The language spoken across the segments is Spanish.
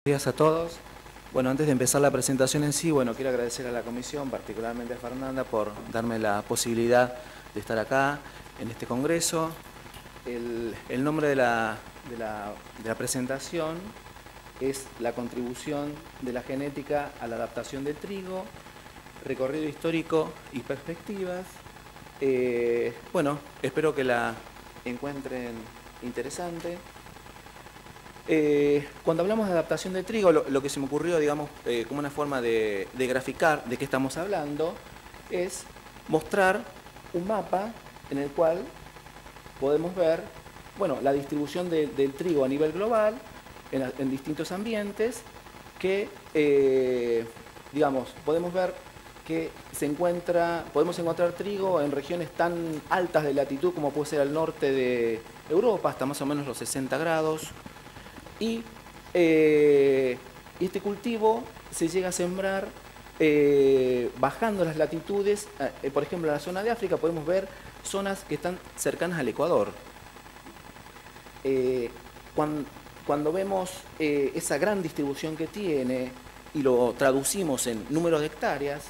Buenos días a todos. Bueno, antes de empezar la presentación en sí, bueno, quiero agradecer a la comisión, particularmente a Fernanda, por darme la posibilidad de estar acá en este congreso. El nombre de la presentación es la contribución de la genética a la adaptación del trigo, recorrido histórico y perspectivas. Bueno, espero que la encuentren interesante. Cuando hablamos de adaptación de trigo, lo que se me ocurrió, digamos, como una forma de graficar de qué estamos hablando, es mostrar un mapa en el cual podemos ver, bueno, la distribución del trigo a nivel global en distintos ambientes que, digamos, podemos ver que podemos encontrar trigo en regiones tan altas de latitud como puede ser al norte de Europa, hasta más o menos los 60 grados. Y este cultivo se llega a sembrar bajando las latitudes. Por ejemplo, en la zona de África podemos ver zonas que están cercanas al Ecuador. Cuando vemos esa gran distribución que tiene y lo traducimos en número de hectáreas,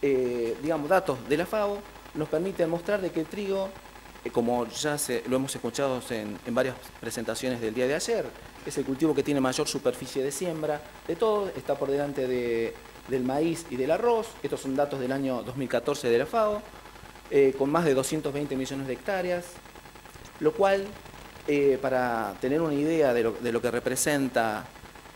digamos, datos de la FAO nos permiten mostrar de que el trigo, como ya lo hemos escuchado en varias presentaciones del día de ayer, es el cultivo que tiene mayor superficie de siembra de todo, está por delante del maíz y del arroz. Estos son datos del año 2014 de la FAO, con más de 220 millones de hectáreas, lo cual, para tener una idea de lo que representa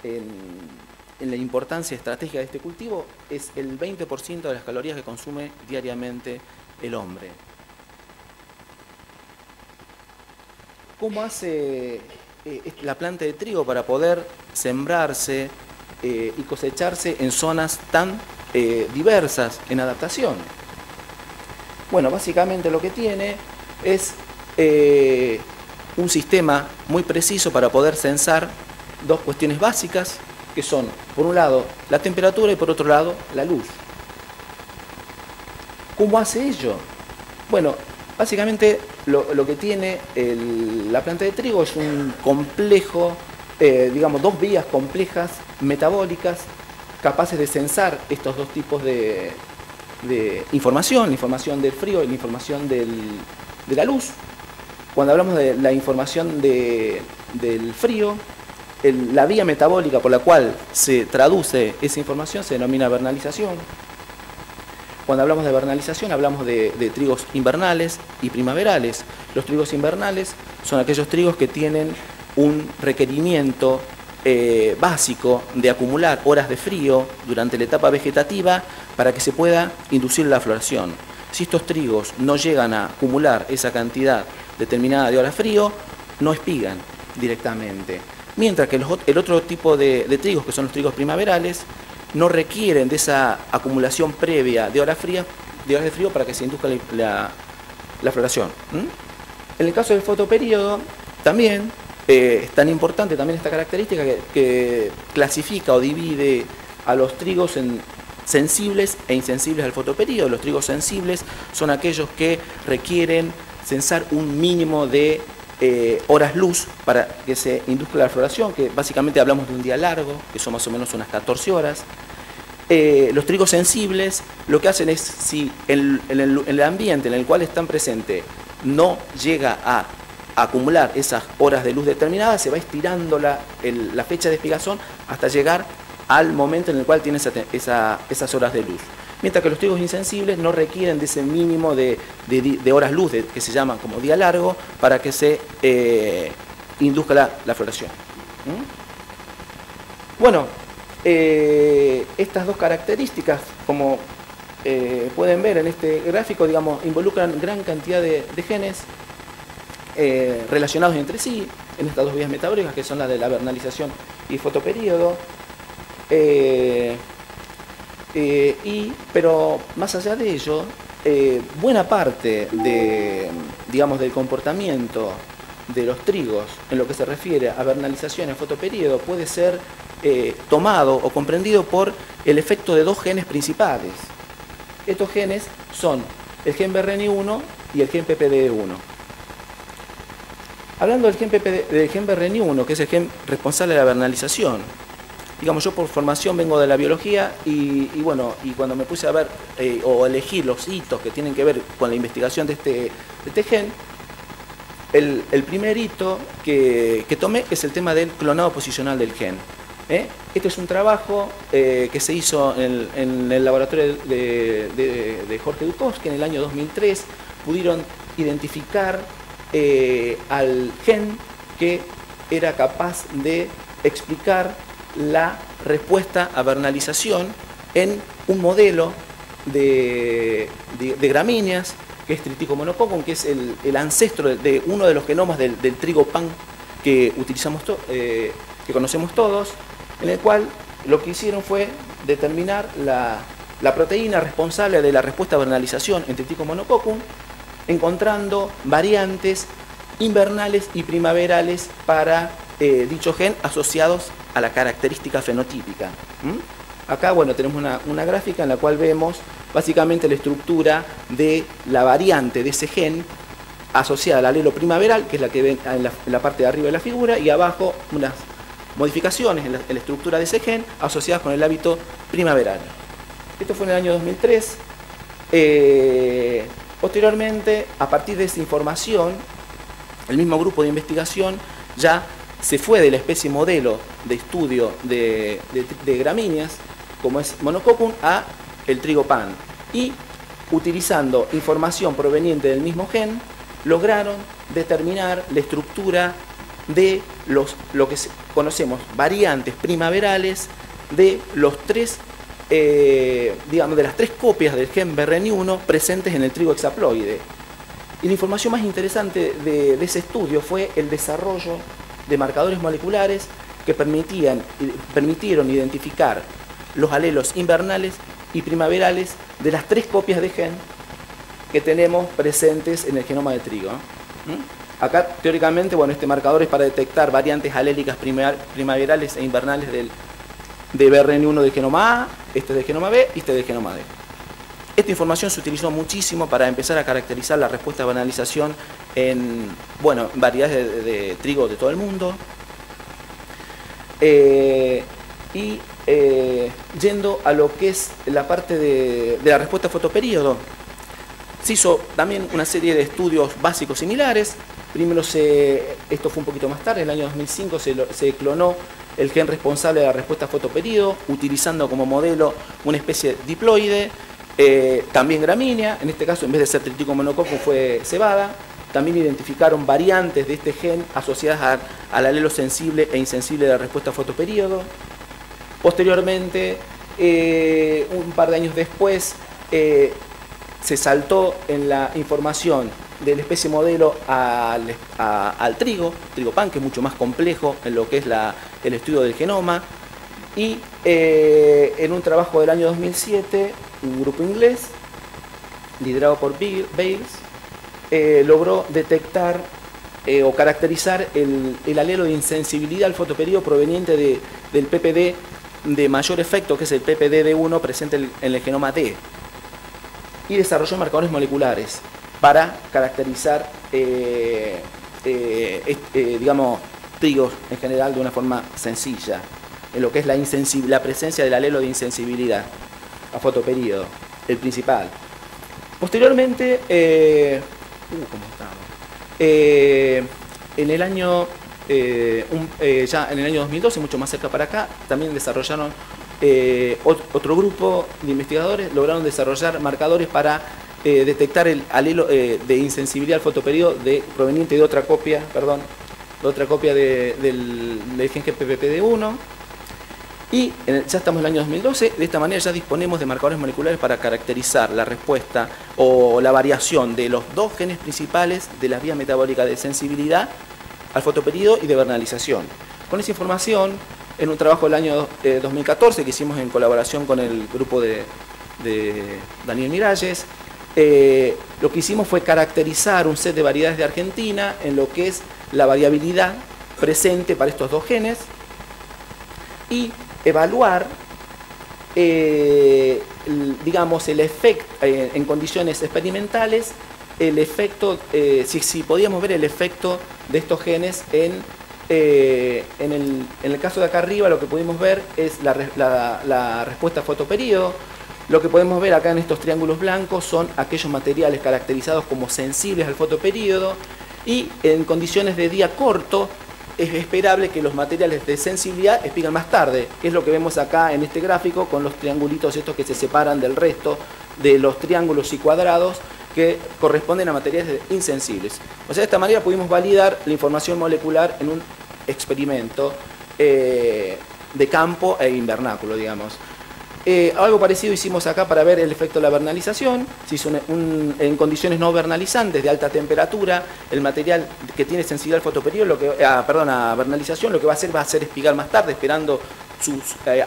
en la importancia estratégica de este cultivo, es el 20% de las calorías que consume diariamente el hombre. ¿Cómo hace la planta de trigo para poder sembrarse y cosecharse en zonas tan diversas en adaptación? Bueno, básicamente lo que tiene es un sistema muy preciso para poder censar dos cuestiones básicas, que son, por un lado, la temperatura y por otro lado, la luz. ¿Cómo hace ello? Bueno, básicamente lo que tiene la planta de trigo es un complejo, digamos, dos vías complejas metabólicas capaces de censar estos dos tipos de información, la información del frío y la información de la luz. Cuando hablamos de la información del frío, la vía metabólica por la cual se traduce esa información se denomina vernalización. Cuando hablamos de vernalización hablamos de trigos invernales y primaverales. Los trigos invernales son aquellos trigos que tienen un requerimiento básico de acumular horas de frío durante la etapa vegetativa para que se pueda inducir la floración. Si estos trigos no llegan a acumular esa cantidad determinada de horas de frío, no espigan directamente. Mientras que el otro tipo de trigos, que son los trigos primaverales, no requieren de esa acumulación previa de horas de frío para que se induzca la floración. En el caso del fotoperíodo, también es tan importante también esta característica que clasifica o divide a los trigos en sensibles e insensibles al fotoperíodo. Los trigos sensibles son aquellos que requieren censar un mínimo de horas luz para que se induzca la floración, que básicamente hablamos de un día largo, que son más o menos unas 14 horas. Los trigos sensibles lo que hacen es, si en el ambiente en el cual están presentes no llega a acumular esas horas de luz determinadas, se va estirando la fecha de espigación hasta llegar al momento en el cual tiene esas horas de luz. Mientras que los trigos insensibles no requieren de ese mínimo de horas luz, que se llaman como día largo, para que se induzca la floración. Bueno, estas dos características, como pueden ver en este gráfico, digamos, involucran gran cantidad de genes relacionados entre sí en estas dos vías metabólicas, que son las de la vernalización y fotoperíodo. Pero más allá de ello, buena parte del comportamiento de los trigos en lo que se refiere a vernalización y fotoperíodo puede ser tomado o comprendido por el efecto de dos genes principales. Estos genes son el gen BRN1 y el gen PPD1. Hablando del gen BRN1, que es el gen responsable de la vernalización, digamos, yo por formación vengo de la biología y bueno, y cuando me puse a ver o elegir los hitos que tienen que ver con la investigación de este gen, el primer hito que tomé es el tema del clonado posicional del gen. Este es un trabajo que se hizo en el laboratorio de Jorge Dukowski en el año 2003. Pudieron identificar al gen que era capaz de explicar la respuesta a vernalización en un modelo de gramíneas, que es Triticum, que es el ancestro de uno de los genomas del trigo pan que utilizamos que conocemos todos, en el cual lo que hicieron fue determinar la proteína responsable de la respuesta a vernalización en Triticum monococcum, encontrando variantes invernales y primaverales para dicho gen asociados a la característica fenotípica. Acá, bueno, tenemos una gráfica en la cual vemos básicamente la estructura de la variante de ese gen asociada al alelo primaveral, que es la que ven en la parte de arriba de la figura, y abajo unas modificaciones en la estructura de ese gen asociadas con el hábito primaveral. Esto fue en el año 2003. Posteriormente, a partir de esa información, el mismo grupo de investigación ya se fue de la especie modelo de estudio de gramíneas, como es Monococcum, a el trigo pan. Y utilizando información proveniente del mismo gen, lograron determinar la estructura de lo que conocemos variantes primaverales de los tres, digamos, de las tres copias del gen BRN1 presentes en el trigo hexaploide. Y la información más interesante de ese estudio fue el desarrollo de marcadores moleculares que permitieron identificar los alelos invernales y primaverales de las tres copias de gen que tenemos presentes en el genoma de trigo. Acá, teóricamente, bueno, este marcador es para detectar variantes alélicas primaverales e invernales de BRN1 del genoma A, este del genoma B y este del genoma D. Esta información se utilizó muchísimo para empezar a caracterizar la respuesta a banalización en, bueno, variedades de trigo de todo el mundo. Yendo a lo que es la parte de la respuesta a fotoperíodo, se hizo también una serie de estudios básicos similares. Primero esto fue un poquito más tarde, en el año 2005 se clonó el gen responsable de la respuesta a fotoperíodo, utilizando como modelo una especie diploide, también gramínea, en este caso en vez de ser Triticum monococcum fue cebada. También identificaron variantes de este gen asociadas al alelo sensible e insensible de la respuesta a fotoperíodo. Posteriormente, un par de años después, se saltó en la información de la especie modelo al trigo pan, que es mucho más complejo en lo que es el estudio del genoma. Y en un trabajo del año 2007, un grupo inglés, liderado por Bales, logró detectar o caracterizar el alelo de insensibilidad al fotoperíodo proveniente del PPD de mayor efecto, que es el PPD-D1 presente en el genoma D, y desarrolló marcadores moleculares para caracterizar digamos, trigos en general de una forma sencilla, en lo que es la presencia del alelo de insensibilidad a fotoperíodo, el principal. Posteriormente, en el año ya en el año 2012, mucho más cerca para acá, también desarrollaron otro grupo de investigadores, lograron desarrollar marcadores para detectar el alelo de insensibilidad al fotoperíodo proveniente de otra copia, del gen PPPD1. Y ya estamos en el año 2012, de esta manera ya disponemos de marcadores moleculares para caracterizar la respuesta o la variación de los dos genes principales de las vías metabólicas de sensibilidad al fotoperíodo y de vernalización. Con esa información, en un trabajo del año 2014 que hicimos en colaboración con el grupo de Daniel Miralles, lo que hicimos fue caracterizar un set de variedades de Argentina en lo que es la variabilidad presente para estos dos genes y evaluar, digamos, el efecto en condiciones experimentales, el efecto, si podíamos ver el efecto de estos genes en en el caso de acá arriba lo que pudimos ver es la respuesta a fotoperíodo. Lo que podemos ver acá en estos triángulos blancos son aquellos materiales caracterizados como sensibles al fotoperíodo, y en condiciones de día corto es esperable que los materiales de sensibilidad espigan más tarde, que es lo que vemos acá en este gráfico con los triangulitos estos que se separan del resto de los triángulos y cuadrados que corresponden a materiales insensibles. O sea, de esta manera pudimos validar la información molecular en un experimento de campo e invernáculo, digamos. Algo parecido hicimos acá para ver el efecto de la vernalización. Se hizo en condiciones no vernalizantes de alta temperatura. El material que tiene sensibilidad al fotoperíodo, a vernalización, lo que va a hacer espigar más tarde, esperando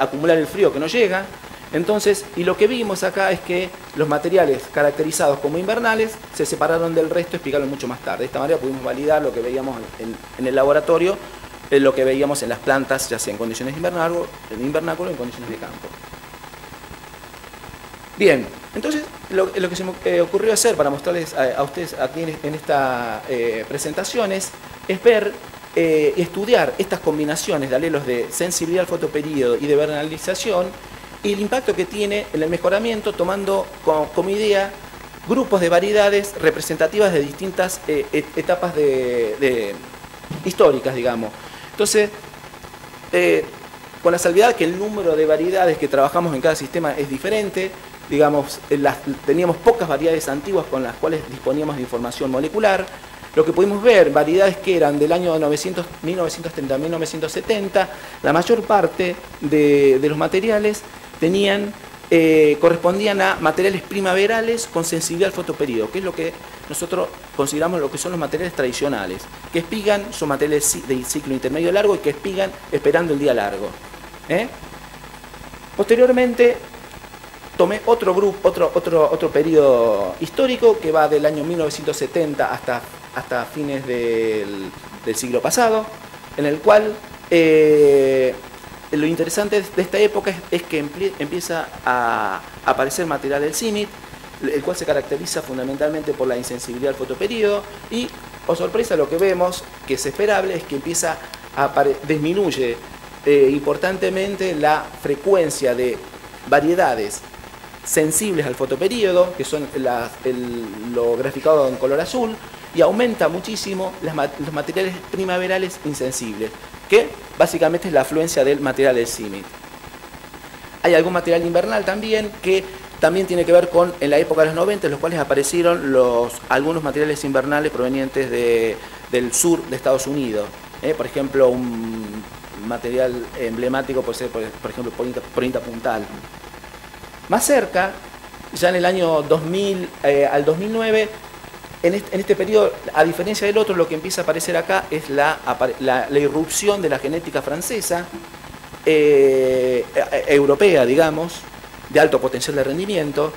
acumular el frío que no llega. Entonces, y lo que vimos acá es que los materiales caracterizados como invernales se separaron del resto, espigaron mucho más tarde. De esta manera pudimos validar lo que veíamos en el laboratorio, lo que veíamos en las plantas, ya sea en condiciones de invernáculo o en condiciones de campo. Bien, entonces lo que se me ocurrió hacer para mostrarles a ustedes aquí en esta presentación es ver y estudiar estas combinaciones de alelos de sensibilidad al fotoperíodo y de vernalización y el impacto que tiene en el mejoramiento, tomando como idea grupos de variedades representativas de distintas etapas históricas, digamos. Entonces, con la salvedad que el número de variedades que trabajamos en cada sistema es diferente, digamos, teníamos pocas variedades antiguas con las cuales disponíamos de información molecular. Lo que pudimos ver, variedades que eran del año 1930 a 1970, la mayor parte de los materiales correspondían a materiales primaverales con sensibilidad al fotoperíodo, que es lo que nosotros consideramos lo que son los materiales tradicionales, que espigan, son materiales de ciclo intermedio largo y que espigan esperando el día largo. Posteriormente tomé otro periodo histórico que va del año 1970 hasta fines del siglo pasado, en el cual lo interesante de esta época es que empieza a aparecer material del CIMMYT, el cual se caracteriza fundamentalmente por la insensibilidad al fotoperíodo y, oh sorpresa, lo que vemos que es esperable es que disminuye importantemente la frecuencia de variedades sensibles al fotoperíodo, que son lo graficado en color azul, y aumenta muchísimo los materiales primaverales insensibles, que básicamente es la afluencia del material del CIMMYT. Hay algún material invernal también que también tiene que ver con en la época de los 90, en los cuales aparecieron algunos materiales invernales provenientes del sur de Estados Unidos. Por ejemplo, un material emblemático puede ser, por ejemplo, porinta puntal. Más cerca, ya en el año 2000 al 2009, en este periodo, a diferencia del otro, lo que empieza a aparecer acá es la irrupción de la genética francesa, europea, digamos, de alto potencial de rendimiento,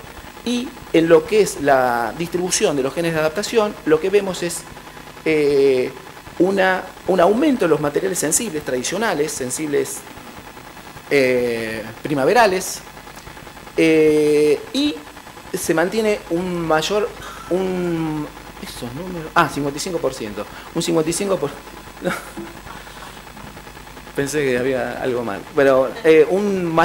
y en lo que es la distribución de los genes de adaptación, lo que vemos es un aumento de los materiales sensibles tradicionales, sensibles primaverales, y se mantiene un mayor, esos números, 55%, un 55%, no, pensé que había algo mal, pero un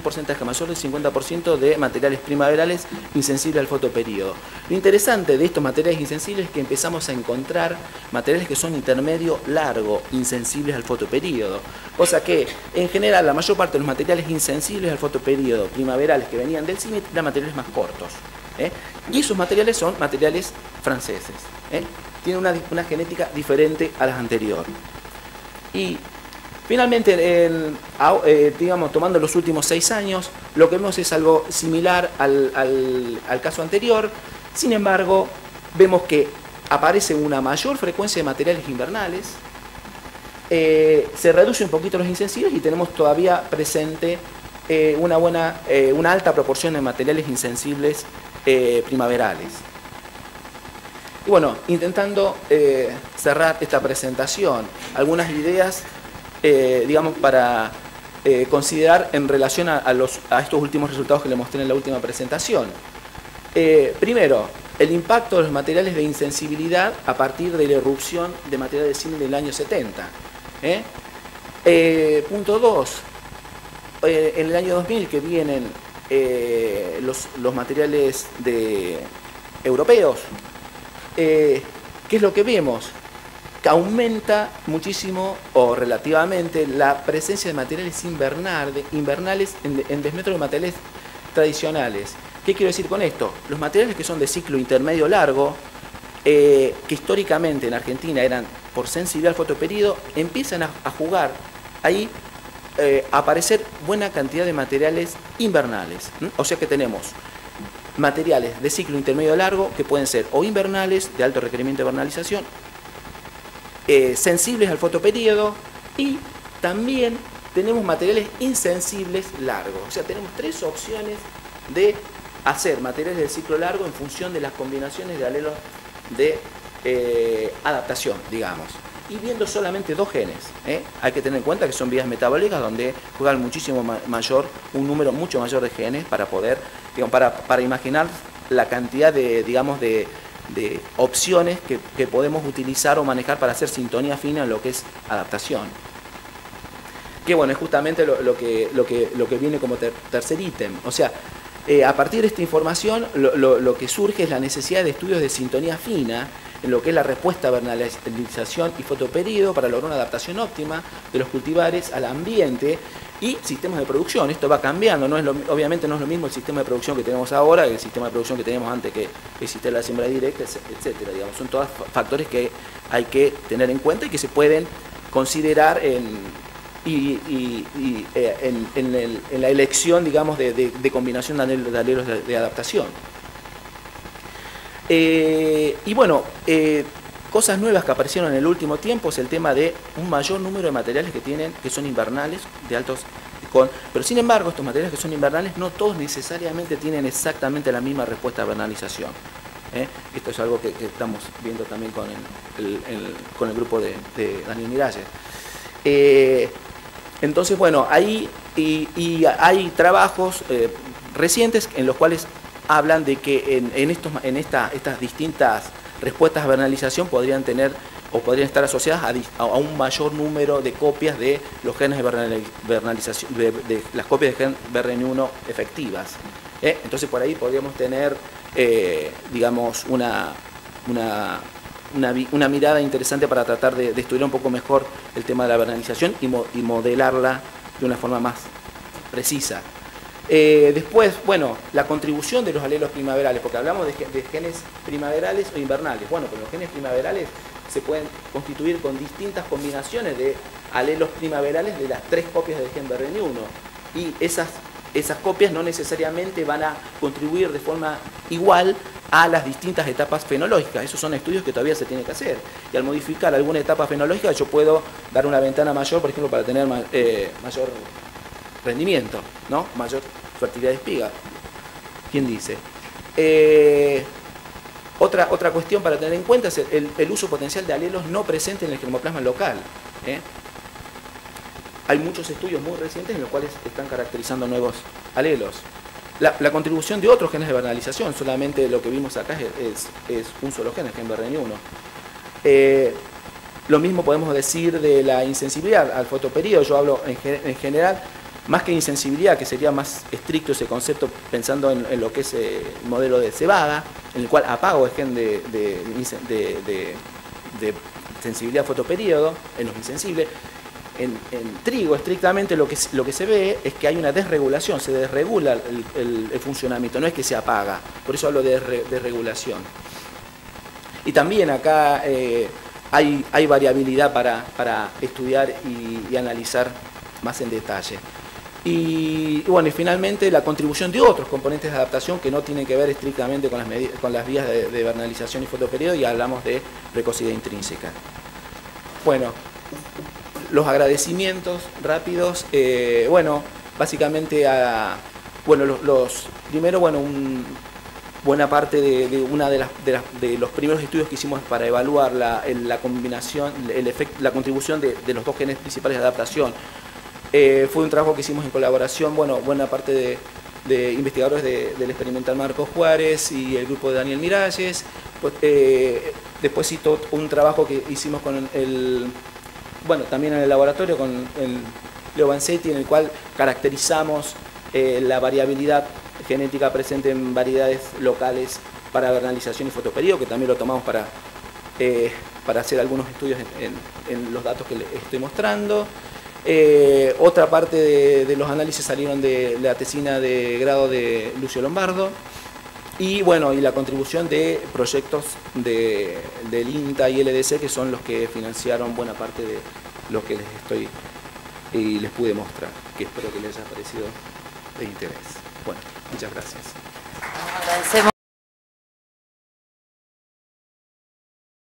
porcentaje mayor del 50% de materiales primaverales insensibles al fotoperíodo. Lo interesante de estos materiales insensibles es que empezamos a encontrar materiales que son intermedio largo, insensibles al fotoperíodo, cosa que en general la mayor parte de los materiales insensibles al fotoperíodo primaverales que venían del CIMMYT eran materiales más cortos. Y esos materiales son materiales franceses. Tienen una genética diferente a las anteriores. Y finalmente, digamos, tomando los últimos 6 años, lo que vemos es algo similar al caso anterior. Sin embargo, vemos que aparece una mayor frecuencia de materiales invernales, se reduce un poquito los insensibles y tenemos todavía presente una alta proporción de materiales insensibles primaverales. Y bueno, intentando cerrar esta presentación, algunas ideas, digamos, para considerar en relación a estos últimos resultados que les mostré en la última presentación. Primero, el impacto de los materiales de insensibilidad a partir de la irrupción de materiales de cine del año 70. Punto 2. En el año 2000 que vienen los materiales europeos, ¿qué es lo que vemos? Que aumenta muchísimo o relativamente la presencia de materiales invernales en desmetro de materiales tradicionales. ¿Qué quiero decir con esto? Los materiales que son de ciclo intermedio largo, que históricamente en Argentina eran por sensibilidad al fotoperíodo, empiezan a jugar ahí, a aparecer buena cantidad de materiales invernales. O sea que tenemos materiales de ciclo intermedio largo que pueden ser o invernales, de alto requerimiento de vernalización, sensibles al fotoperíodo, y también tenemos materiales insensibles largos. O sea, tenemos tres opciones de hacer materiales de ciclo largo en función de las combinaciones de alelos de adaptación, digamos. Y viendo solamente dos genes, hay que tener en cuenta que son vías metabólicas donde juegan muchísimo mayor, un número mucho mayor de genes para poder, digamos, para imaginar la cantidad de, digamos, de opciones que podemos utilizar o manejar para hacer sintonía fina en lo que es adaptación. Que bueno, es justamente lo que viene como tercer ítem. O sea, a partir de esta información lo que surge es la necesidad de estudios de sintonía fina en lo que es la respuesta a vernalización y fotoperíodo para lograr una adaptación óptima de los cultivares al ambiente y sistemas de producción. Esto va cambiando, obviamente no es lo mismo el sistema de producción que tenemos ahora que el sistema de producción que teníamos antes que existía la siembra directa, etcétera. Digamos, son todos factores que hay que tener en cuenta y que se pueden considerar en la elección, digamos, de combinación de alelos de adaptación. Y bueno, cosas nuevas que aparecieron en el último tiempo es el tema de un mayor número de materiales que son invernales, pero sin embargo estos materiales que son invernales no todos necesariamente tienen exactamente la misma respuesta a vernalización. Esto es algo que estamos viendo también con el grupo de Daniel Miralles. Entonces, bueno, ahí hay trabajos recientes en los cuales hablan de que estas distintas respuestas a vernalización podrían estar asociadas a un mayor número de copias de los genes de vernalización, de las copias de gen BRN1 efectivas. Entonces por ahí podríamos tener, digamos, una mirada interesante para tratar de estudiar un poco mejor el tema de la vernalización y modelarla de una forma más precisa. Después, bueno, la contribución de los alelos primaverales, porque hablamos de genes primaverales o invernales. Bueno, pero los genes primaverales se pueden constituir con distintas combinaciones de alelos primaverales de las tres copias del gen BRN1. Y esas copias no necesariamente van a contribuir de forma igual a las distintas etapas fenológicas. Esos son estudios que todavía se tienen que hacer. Y al modificar alguna etapa fenológica yo puedo dar una ventana mayor, por ejemplo, para tener mayor rendimiento, ¿no? Mayor fertilidad de espiga. ¿Quién dice? Otra cuestión para tener en cuenta es el uso potencial de alelos no presentes en el germoplasma local. Hay muchos estudios muy recientes en los cuales están caracterizando nuevos alelos. La contribución de otros genes de vernalización, solamente lo que vimos acá es un solo gen, el gen BRN1. Lo mismo podemos decir de la insensibilidad al fotoperíodo. Yo hablo en general, más que insensibilidad, que sería más estricto ese concepto pensando en lo que es el modelo de cebada, en el cual apago el gen de sensibilidad al fotoperíodo en los insensibles. En trigo, estrictamente, lo que se ve es que hay una desregulación, se desregula el funcionamiento, no es que se apaga, por eso hablo de desregulación. Y también acá hay variabilidad para estudiar y analizar más en detalle. Y bueno, y finalmente la contribución de otros componentes de adaptación que no tienen que ver estrictamente con las vías de vernalización y fotoperíodo, y hablamos de precocidad intrínseca. Bueno, los agradecimientos rápidos, bueno, básicamente primero, bueno, buena parte de los primeros estudios que hicimos para evaluar la combinación, la contribución de los dos genes principales de adaptación. Fue un trabajo que hicimos en colaboración, bueno, buena parte de investigadores del Experimental Marcos Juárez y el grupo de Daniel Miralles. Pues, después sí, todo un trabajo que hicimos con también en el laboratorio con el Leo Vanzetti, en el cual caracterizamos la variabilidad genética presente en variedades locales para vernalización y fotoperíodo, que también lo tomamos para hacer algunos estudios en los datos que les estoy mostrando. Otra parte de los análisis salieron de la tesina de grado de Lucio Lombardo. Y bueno, y la contribución de proyectos del INTA y LDC, que son los que financiaron buena parte de lo que les pude mostrar, que espero que les haya parecido de interés. Bueno, muchas gracias. Agradecemos.